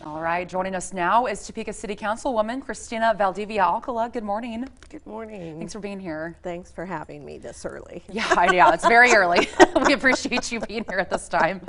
All right, joining us now is Topeka City Councilwoman Christina Valdivia-Alcala. Good morning. Good morning. Thanks for being here. Thanks for having me this early. Yeah, it's very early. We appreciate you being here at this time.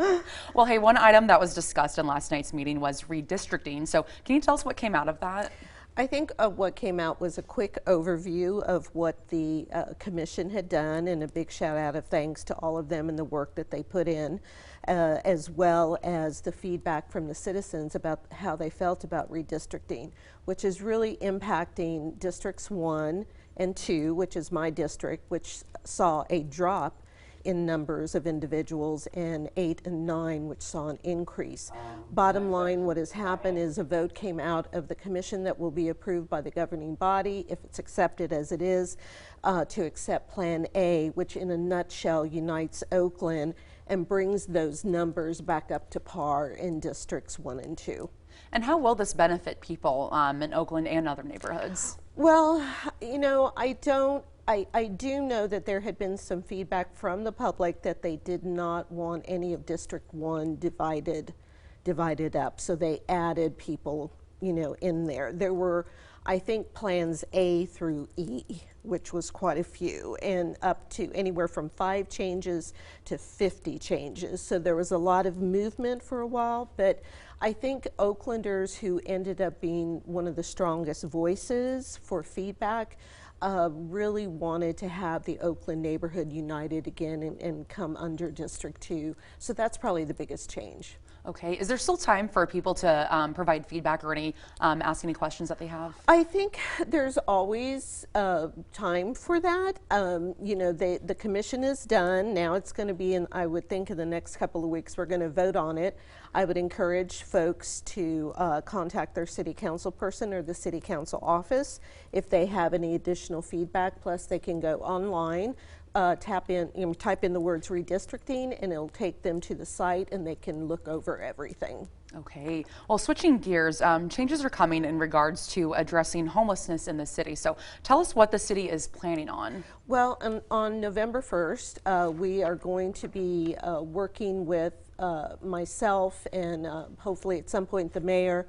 Well, hey, one item that was discussed in last night's meeting was redistricting. So can you tell us what came out of that? I think what came out was a quick overview of what the commission had done, and a big shout out of thanks to all of them and the work that they put in, as well as the feedback from the citizens about how they felt about redistricting, which is really impacting districts 1 and 2, which is my district, which saw a drop in numbers of individuals, and 8 and 9, which saw an increase. Bottom line, what has happened is a vote came out of the commission that will be approved by the governing body, if it's accepted as it is, to accept Plan A, which in a nutshell unites Oakland and brings those numbers back up to par in districts 1 and 2. And how will this benefit people in Oakland and other neighborhoods? Well, you know, I do know that there had been some feedback from the public that they did not want any of District 1 divided up, so they added people, you know, in there. There were, I think, plans A through E, which was quite a few, and up to anywhere from 5 changes to 50 changes. So there was a lot of movement for a while, but I think Oaklanders who ended up being one of the strongest voices for feedback really wanted to have the Oakland neighborhood united again and come under District 2. So that's probably the biggest change. Okay, is there still time for people to provide feedback or ask any questions that they have? I think there's always time for that. You know, the commission is done. Now it's going to be in, I would think in the next couple of weeks, we're going to vote on it. I would encourage folks to contact their city council person or the city council office if they have any additional feedback. Plus they can go online, type in the words redistricting, and it'll take them to the site and they can look over everything. Okay, well, switching gears, changes are coming in regards to addressing homelessness in the city. So tell us what the city is planning on. Well, on November 1st, we are going to be working with myself and hopefully at some point the mayor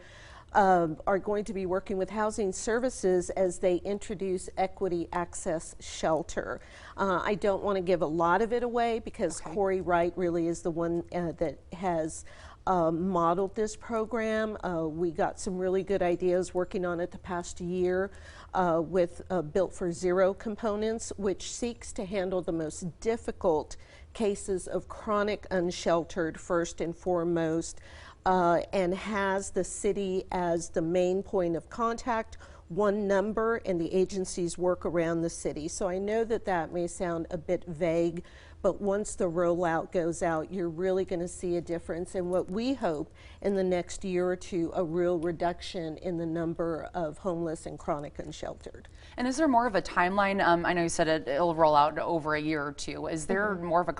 are going to be working with Housing Services as they introduce Equity Access Shelter. I don't want to give a lot of it away because Corey Wright really is the one that has modeled this program. We got some really good ideas working on it the past year with Built for Zero components, which seeks to handle the most difficult cases of chronic unsheltered first and foremost, and has the city as the main point of contact, one number, and the agencies work around the city. So I know that that may sound a bit vague, but once the rollout goes out, you're really going to see a difference in what we hope in the next year or two, a real reduction in the number of homeless and chronic unsheltered. And is there more of a timeline? I know you said it'll roll out over a year or two. Is there more of a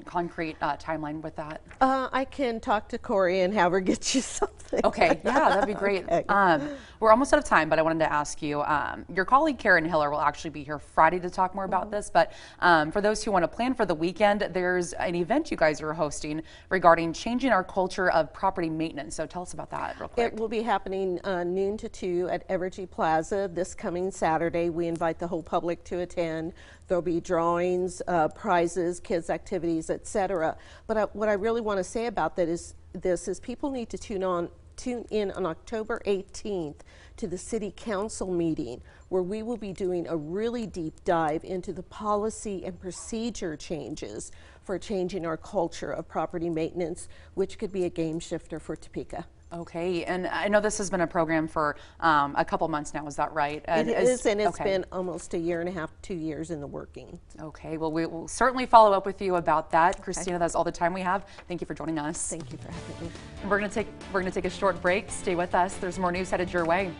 concrete timeline with that? I can talk to Corey and have her get you something. Okay, yeah, that'd be great. Okay. We're almost out of time, but I wanted to ask you, your colleague Karen Hiller will actually be here Friday to talk more about this, but for those who want to plan for the weekend, there's an event you guys are hosting regarding changing our culture of property maintenance. So tell us about that real quick. It will be happening noon to 2 at Evergy Plaza this coming Saturday. We invite the whole public to attend. There'll be drawings, prizes, kids activities, etc. But what I really want to say about that is people need to tune in on October 18th to the City Council meeting, where we will be doing a really deep dive into the policy and procedure changes for changing our culture of property maintenance, which could be a game shifter for Topeka. Okay, and I know this has been a program for a couple months now, is that right? It is, and it's been almost a year and a half, 2 years in the working. Okay, well, we will certainly follow up with you about that. Christina, that's all the time we have. Thank you for joining us. Thank you for having me. We're gonna take a short break. Stay with us. There's more news headed your way.